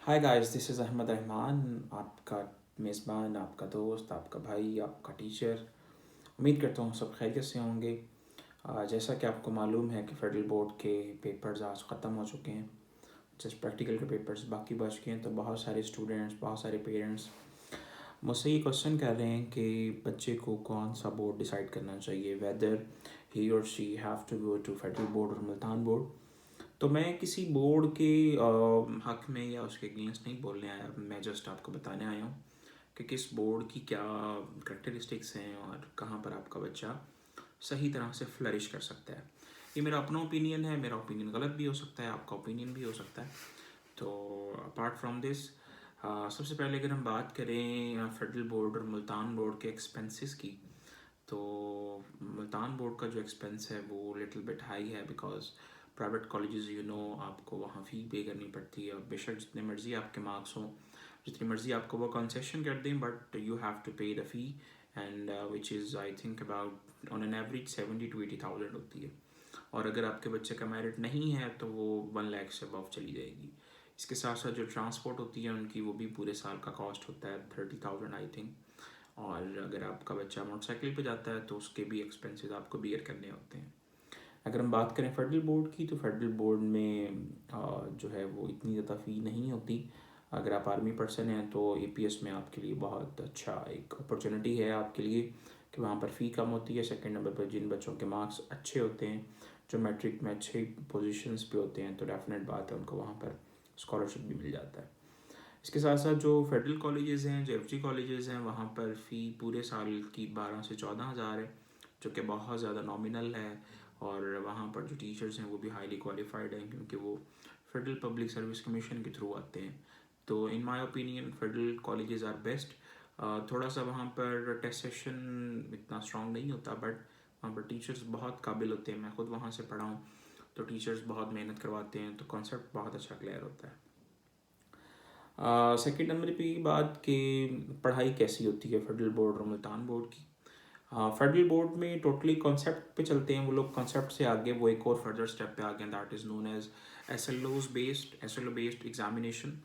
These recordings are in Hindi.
Hi guys, this is Ahmed Rahman. आपका मेज़बान, आपका दोस्त, आपका भाई, आपका टीचर। उम्मीद करता हूँ सब खैरियत से होंगे। जैसा कि आपको मालूम है कि फेडरल बोर्ड के पेपर्स आज ख़त्म हो चुके हैं। जस्ट प्रैक्टिकल के पेपर्स बाकी बच गए हैं। तो बहुत सारे स्टूडेंट्स, बहुत सारे पेरेंट्स मुझसे ये क्वेश्चन कर रहे हैं कि बच्चे को कौन सा बोर्ड डिसाइड करना चाहिए, वेदर ही और she have to go to federal board और मुल्तान बोर्ड। तो मैं किसी बोर्ड के हक में या उसके अगेंस्ट नहीं बोलने आया। मैं जस्ट आपको बताने आया हूँ कि किस बोर्ड की क्या करेक्टरिस्टिक्स हैं और कहाँ पर आपका बच्चा सही तरह से फ्लरिश कर सकता है। ये मेरा अपना ओपिनियन है। मेरा ओपिनियन गलत भी हो सकता है, आपका ओपिनियन भी हो सकता है। तो अपार्ट फ्रॉम दिस, सबसे पहले अगर हम बात करें फेडरल बोर्ड और मुल्तान बोर्ड के एक्सपेंसेस की, तो मुल्तान बोर्ड का जो एक्सपेंस है वो लिटिल बिट हाई है, बिकॉज प्राइवेट कॉलेजेस आपको वहाँ फ़ी पे करनी पड़ती है। बेशक जितने मर्ज़ी आपके मार्क्स हों, जितनी मर्ज़ी आपको वो कंसेशन कर दें, बट यू हैव टू पे the fee, and which is I think about on an average 70,000 to 80,000 होती है। और अगर आपके बच्चे का मेरिट नहीं है तो वो 1 लाख से अबव चली जाएगी। इसके साथ साथ जो ट्रांसपोर्ट होती है उनकी, वो भी पूरे साल का कॉस्ट होता है 30,000 आई थिंक। और अगर आपका बच्चा मोटरसाइकिल पे जाता है तो उसके भी एक्सपेंसेस आपको बियर करने होते हैं। अगर हम बात करें फेडरल बोर्ड की, तो फेडरल बोर्ड में जो है वो इतनी ज़्यादा फ़ी नहीं होती। अगर आप आर्मी पर्सन हैं तो एपीएस में आपके लिए बहुत अच्छा एक अपॉर्चुनिटी है आपके लिए कि वहाँ पर फ़ी कम होती है। सेकंड नंबर पर जिन बच्चों के मार्क्स अच्छे होते हैं, जो मैट्रिक में अच्छे पोजीशंस पे होते हैं, तो डेफिनेट बात है उनको वहाँ पर स्कॉलरशिप भी मिल जाता है। इसके साथ साथ जो फेडरल कॉलेजेस हैं, जो एफजी कॉलेजेस हैं, वहाँ पर फ़ी पूरे साल की 12 से 14 हज़ार है, जो कि बहुत ज़्यादा नॉमिनल है। और वहाँ पर जो टीचर्स हैं वो भी हाईली क्वालिफाइड हैं, क्योंकि वो फेडरल पब्लिक सर्विस कमीशन के थ्रू आते हैं। तो in my opinion federal colleges are best. थोड़ा सा वहाँ पर टेस्ट सेशन इतना स्ट्रॉन्ग नहीं होता, बट वहाँ पर टीचर्स बहुत काबिल होते हैं। मैं खुद वहाँ से पढ़ा हूँ, तो टीचर्स बहुत मेहनत करवाते हैं, तो कॉन्सेप्ट बहुत अच्छा क्लियर होता है। सेकेंड नंबर पे ये बात कि पढ़ाई कैसी होती है फेडरल बोर्ड और मुल्तान बोर्ड की। फेडरल बोर्ड में टोटली कॉन्सेप्ट पे चलते हैं वो लोग। कॉन्सेप्ट से आगे वो एक और फर्दर स्टेप पे आ गए, that is known as S L O based examination.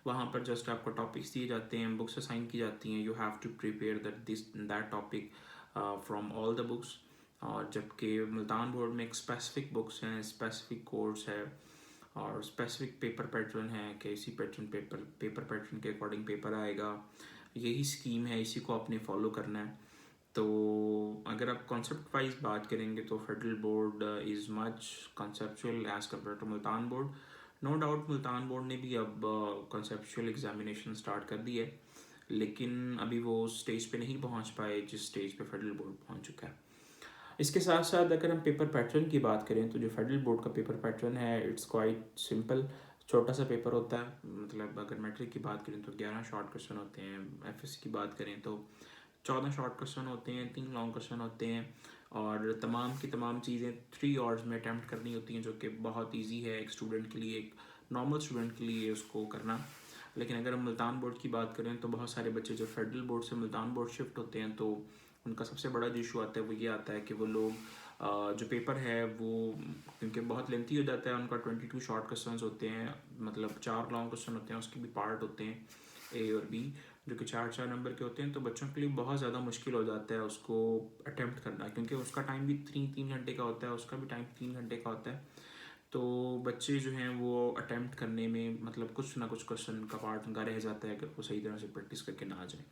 वहाँ पर जस्ट आपको टॉपिक्स दिए जाते हैं, बुक्स असाइन की जाती हैं, you have to prepare that topic from all the books. और जबकि मुल्तान बोर्ड में एक स्पेसिफिक बुक्स हैं, स्पेसिफिक कोर्स है और स्पेसिफिक पेपर पैटर्न है कि इसी पेपर पैटर्न के अकॉर्डिंग पेपर आएगा। यही स्कीम है, इसी को आपने फॉलो करना है। तो अगर आप कॉन्सेप्ट वाइज बात करेंगे तो federal board is much conceptual as compare to Multan board. No doubt Multan board ने भी अब कॉन्सेप्चुअल एग्जामिनेशन स्टार्ट कर दी है, लेकिन अभी वो स्टेज पे नहीं पहुंच पाए जिस स्टेज पे फेडरल बोर्ड पहुंच चुका है। इसके साथ साथ अगर हम पेपर पैटर्न की बात करें, तो जो फेडरल बोर्ड का पेपर पैटर्न है इट्स क्वाइट सिंपल। छोटा सा पेपर होता है, मतलब अगर मैट्रिक की बात करें तो 11 शॉर्ट क्वेश्चन होते हैं, एफएससी की बात करें तो 14 शॉर्ट क्वेश्चन होते हैं, 3 लॉन्ग क्वेश्चन होते हैं। और तमाम की तमाम चीज़ें 3 आवर्स में अटैम्प्ट करनी होती हैं, जो कि बहुत ईजी है एक स्टूडेंट के लिए, एक नॉर्मल स्टूडेंट के लिए उसको करना। लेकिन अगर हम मुल्तान बोर्ड की बात करें तो बहुत सारे बच्चे जो फेडरल बोर्ड से मुल्तान बोर्ड शिफ्ट होते हैं, तो उनका सबसे बड़ा जो इशू आता है वो ये आता है कि वो लोग जो पेपर है वो क्योंकि बहुत लेंथी हो जाता है, उनका 22 शॉर्ट क्वेश्चन होते हैं, मतलब 4 लॉन्ग क्वेश्चन होते हैं, उसके भी पार्ट होते हैं ए और बी, जो कि 4 4 नंबर के होते हैं। तो बच्चों के लिए बहुत ज़्यादा मुश्किल हो जाता है उसको अटैम्प्ट करना, क्योंकि उसका टाइम भी 3 3 घंटे का होता है, उसका भी टाइम 3 घंटे का होता है। तो बच्चे जो हैं वो अटैम्प्ट करने में मतलब कुछ ना कुछ क्वेश्चन का पार्ट उनका रह जाता है अगर वो सही तरह से प्रैक्टिस करके ना आ जाए।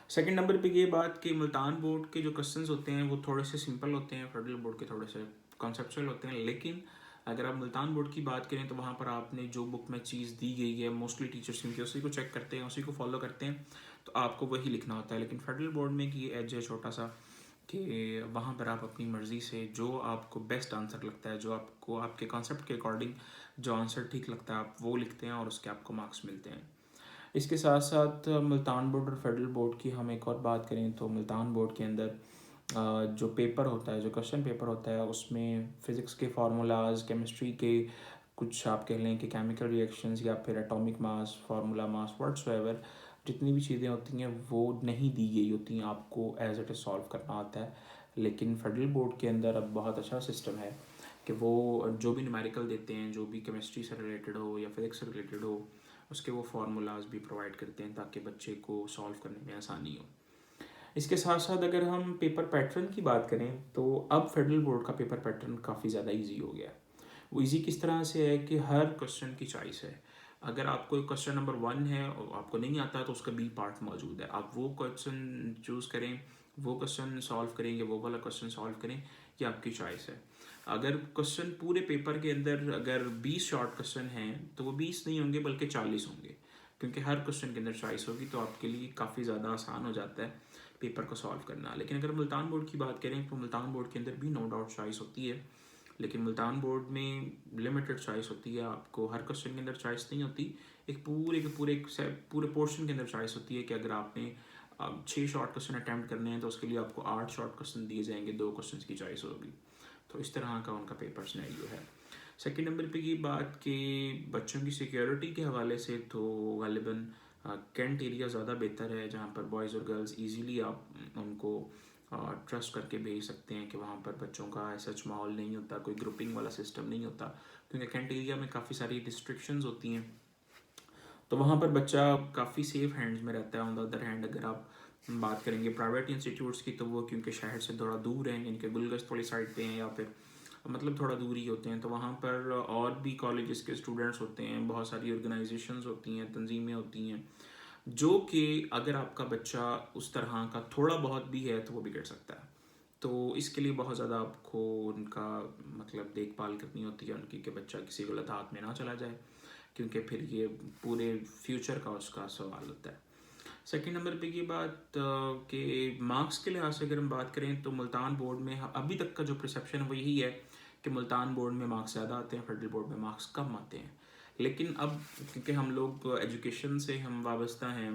सेकंड नंबर पे ये बात कि मुल्तान बोर्ड के जो क्वेश्चंस होते हैं वो थोड़े से सिंपल होते हैं, फेडरल बोर्ड के थोड़े से कॉन्सेप्चुअल होते हैं। लेकिन अगर आप मुल्तान बोर्ड की बात करें तो वहाँ पर आपने जो बुक में चीज़ दी गई है, मोस्टली टीचर्स क्योंकि उसी को चेक करते हैं, उसी को फॉलो करते हैं, तो आपको वही लिखना होता है। लेकिन फेडरल बोर्ड में की एज है छोटा सा कि वहाँ पर आप अपनी मर्ज़ी से जो आपको बेस्ट आंसर लगता है, जो आपको आपके कॉन्सेप्ट के अकॉर्डिंग जो आंसर ठीक लगता है, आप वो लिखते हैं और उसके आपको मार्क्स मिलते हैं। इसके साथ साथ मुल्तान बोर्ड और फेडरल बोर्ड की हम एक और बात करें तो मुल्तान बोर्ड के अंदर जो पेपर होता है, जो क्वेश्चन पेपर होता है, उसमें फ़िज़िक्स के फार्मूलाज, केमिस्ट्री के कुछ आप कह लें कि केमिकल रिएक्शंस या फिर atomic mass, formula mass, whatsoever जितनी भी चीज़ें होती हैं वो नहीं दी गई होती हैं, आपको एज इट इज़ सॉल्व करना होता है। लेकिन फेडरल बोर्ड के अंदर अब बहुत अच्छा सिस्टम है कि वो जो भी न्यूमेरिकल देते हैं, जो भी केमिस्ट्री से रिलेटेड हो या फिजिक्स से रिलेटेड हो, उसके वो फार्मूलाज भी प्रोवाइड करते हैं ताकि बच्चे को सॉल्व करने में आसानी हो। इसके साथ साथ अगर हम पेपर पैटर्न की बात करें तो अब फेडरल बोर्ड का पेपर पैटर्न काफ़ी ज़्यादा ईजी हो गया है। वो ईजी किस तरह से है कि हर क्वेश्चन की चॉइस है। अगर आपको क्वेश्चन नंबर 1 है और आपको नहीं आता तो उसका बी पार्ट मौजूद है, आप वो क्वेश्चन चूज़ करें, वो क्वेश्चन सॉल्व करें या वो वाला क्वेश्चन सॉल्व करें, ये आपकी चॉइस है। अगर क्वेश्चन पूरे पेपर के अंदर अगर 20 शॉर्ट क्वेश्चन हैं तो वो 20 नहीं होंगे बल्कि 40 होंगे, क्योंकि हर क्वेश्चन के अंदर चॉइस होगी, तो आपके लिए काफ़ी ज़्यादा आसान हो जाता है पेपर को सॉल्व करना। लेकिन अगर मुल्तान बोर्ड की बात करें तो मुल्तान बोर्ड के अंदर भी नो डाउट चॉइस होती है, लेकिन मुल्तान बोर्ड में लिमिटेड चॉइस होती है, आपको हर क्वेश्चन के अंदर चॉइस नहीं होती। एक पूरे के पूरे पोर्शन के अंदर चॉइस होती है कि अगर आपने 6 शॉर्ट क्वेश्चन अटैम्प्ट करने हैं तो उसके लिए आपको 8 शॉर्ट क्वेश्चन दिए जाएंगे, 2 क्वेश्चन की चॉइस होगी। तो इस तरह का उनका पेपर सिनेरियो है। सेकेंड नंबर पे की बात कि बच्चों की सिक्योरिटी के हवाले से तो गालिबन कैंट एरिया ज़्यादा बेहतर है, जहाँ पर बॉयज़ और गर्ल्स इजीली आप उनको ट्रस्ट करके भेज सकते हैं कि वहाँ पर बच्चों का सच माहौल नहीं होता, कोई ग्रुपिंग वाला सिस्टम नहीं होता, क्योंकि कैंट एरिया में काफ़ी सारी रिस्ट्रिक्शंस होती हैं, तो वहाँ पर बच्चा काफ़ी सेफ हैंड्स में रहता है। ऑन द अदर हैंड अगर आप बात करेंगे प्राइवेट इंस्टीट्यूट्स की, तो वो क्योंकि शहर से थोड़ा दूर हैं, इनके गुलगस्त वाली साइड पे हैं या फिर मतलब थोड़ा दूर ही होते हैं, तो वहाँ पर और भी कॉलेजेस के स्टूडेंट्स होते हैं, बहुत सारी ऑर्गेनाइजेशंस होती हैं, तंजीमें होती हैं, जो कि अगर आपका बच्चा उस तरह का थोड़ा बहुत भी है तो वो बिगड़ सकता है। तो इसके लिए बहुत ज़्यादा आपको उनका मतलब देखभाल करनी होती है उनकी, कि बच्चा किसी गलत हाथ में ना चला जाए, क्योंकि फिर ये पूरे फ्यूचर का उसका सवाल होता है। सेकेंड नंबर पे ये बात कि मार्क्स के लिहाज से अगर हम बात करें तो मुल्तान बोर्ड में अभी तक का जो परसेप्शन है वो यही है कि मुल्तान बोर्ड में मार्क्स ज़्यादा आते हैं, फेडरल बोर्ड में मार्क्स कम आते हैं। लेकिन अब क्योंकि हम लोग एजुकेशन से हम वाबस्ता हैं,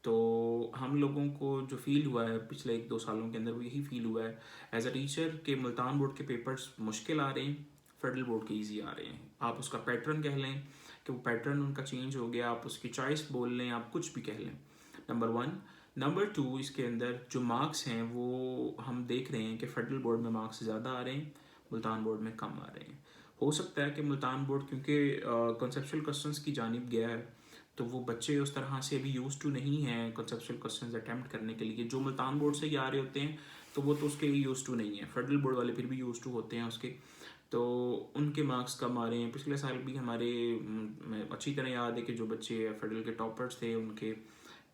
तो हम लोगों को जो फील हुआ है पिछले 1-2 सालों के अंदर वो यही फील हुआ है एज अ टीचर कि मुल्तान बोर्ड के पेपर्स मुश्किल आ रहे हैं, फेडरल बोर्ड के ईजी आ रहे हैं। आप उसका पैटर्न कह लें कि वो पैटर्न उनका चेंज हो गया, आप उसकी चॉइस बोल लें, आप कुछ भी कह लें, नंबर 1। नंबर 2, इसके अंदर जो मार्क्स हैं वो हम देख रहे हैं कि फेडरल बोर्ड में मार्क्स ज़्यादा आ रहे हैं, मुल्तान बोर्ड में कम आ रहे हैं। हो सकता है कि मुल्तान बोर्ड क्योंकि कंसेप्चुअल क्वेश्चंस की जानिब गया है, तो वो बच्चे उस तरह से अभी यूज टू नहीं हैं कंसेप्चुअल क्वेश्चंस अटैम्प्ट करने के लिए। जो मुल्तान बोर्ड से ही आ रहे होते हैं तो वो तो उसके यूज टू नहीं है, फेडरल बोर्ड वाले फिर भी यूज टू होते हैं उसके, तो उनके मार्क्स कम आ रहे हैं। पिछले साल भी हमारे अच्छी तरह याद है कि जो बच्चे फेडरल के टॉपर्स थे उनके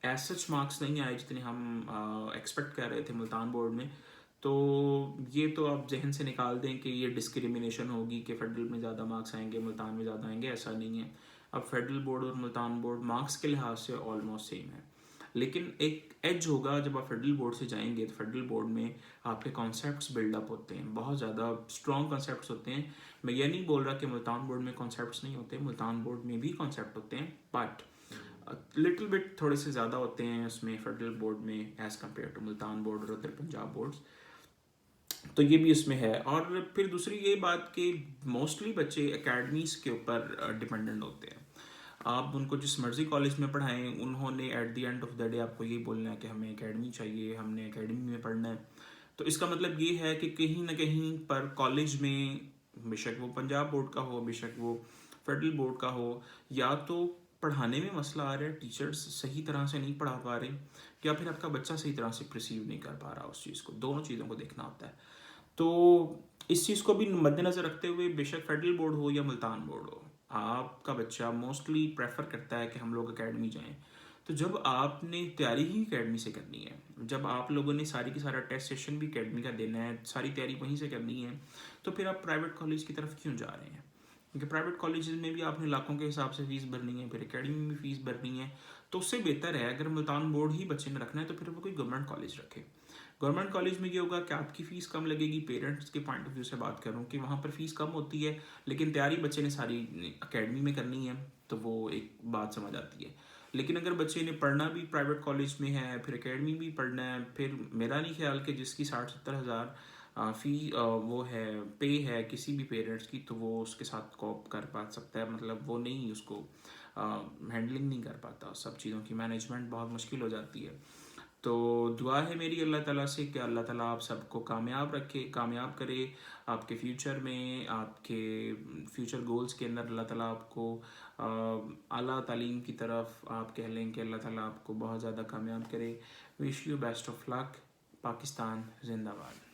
एज सच मार्क्स नहीं आए जितने हम एक्सपेक्ट कर रहे थे मुल्तान बोर्ड में। तो ये तो आप जहन से निकाल दें कि ये डिस्क्रिमिनेशन होगी कि फेडरल में ज़्यादा मार्क्स आएंगे मुल्तान में ज़्यादा आएंगे, ऐसा नहीं है। अब फेडरल बोर्ड और मुल्तान बोर्ड मार्क्स के लिहाज से ऑलमोस्ट सेम है, लेकिन एक एज होगा जब आप फेडरल बोर्ड से जाएंगे तो फेडरल बोर्ड में आपके कॉन्सेप्ट्स बिल्डअप होते हैं, बहुत ज़्यादा स्ट्रॉन्ग कॉन्सेप्ट्स होते हैं। मैं ये नहीं बोल रहा कि मुल्तान बोर्ड में कॉन्सेप्ट्स नहीं होते, मुल्तान बोर्ड में भी कॉन्सेप्ट होते हैं, बट लिटिल बिट थोड़े से ज़्यादा होते हैं उसमें फेडरल बोर्ड में as compare to Multan board और अदर पंजाब बोर्ड्स। तो ये भी उसमें है। और फिर दूसरी ये बात कि मोस्टली बच्चे एकेडमीज के ऊपर डिपेंडेंट होते हैं। आप उनको जिस मर्जी कॉलेज में पढ़ाएं, उन्होंने at the end of the day आपको यही बोलना है कि हमें एकेडमी चाहिए, हमने एकेडमी में पढ़ना है। तो इसका मतलब ये है कि कहीं ना कहीं पर कॉलेज में, बेशक वो पंजाब बोर्ड का हो, बेशक वो फेडरल बोर्ड का हो, या तो पढ़ाने में मसला आ रहा है, टीचर्स सही तरह से नहीं पढ़ा पा रहे, या फिर आपका बच्चा सही तरह से रिसीव नहीं कर पा रहा उस चीज़ को। दोनों चीज़ों को देखना होता है। तो इस चीज़ को भी मद्देनज़र रखते हुए बेशक फेडरल बोर्ड हो या मुल्तान बोर्ड हो, आपका बच्चा मोस्टली प्रेफर करता है कि हम लोग एकेडमी जाएं। तो जब आपने तैयारी ही एकेडमी से करनी है, जब आप लोगों ने सारी की सारा टेस्ट सेशन भी एकेडमी का देना है, सारी तैयारी वहीं से करनी है, तो फिर आप प्राइवेट कॉलेज की तरफ क्यों जा रहे हैं? क्योंकि प्राइवेट कॉलेज में भी आपने लाखों के हिसाब से फीस भरनी है, फिर एकेडमी में भी फीस भरनी है। तो उससे बेहतर है अगर मुल्तान बोर्ड ही बच्चे ने रखना है तो फिर वो कोई गवर्नमेंट कॉलेज रखे। गवर्नमेंट कॉलेज में ये होगा कि आपकी फ़ीस कम लगेगी, पेरेंट्स के पॉइंट ऑफ व्यू से बात करूँ कि वहाँ पर फ़ीस कम होती है, लेकिन तैयारी बच्चे ने सारी एकेडमी में करनी है, तो वो एक बात समझ आती है। लेकिन अगर बच्चे ने पढ़ना भी प्राइवेट कॉलेज में है, फिर एकेडमी भी पढ़ना है, फिर मेरा नहीं ख्याल कि जिसकी 60-70 हज़ार फ़ी वो है, पे है किसी भी पेरेंट्स की, तो वो उसके साथ कॉप कर पा सकता है, मतलब वो नहीं उसको हैंडलिंग नहीं कर पाता, सब चीज़ों की मैनेजमेंट बहुत मुश्किल हो जाती है। तो दुआ है मेरी अल्लाह ताला से कि अल्लाह ताला आप सबको कामयाब रखे, कामयाब करे आपके फ्यूचर में, आपके फ्यूचर गोल्स के अंदर। अल्लाह ताला आपको आला तालीम की तरफ आप कह लें कि अल्लाह ताला आपको बहुत ज़्यादा कामयाब करे। Wish you best of luck. Pakistan जिंदाबाद।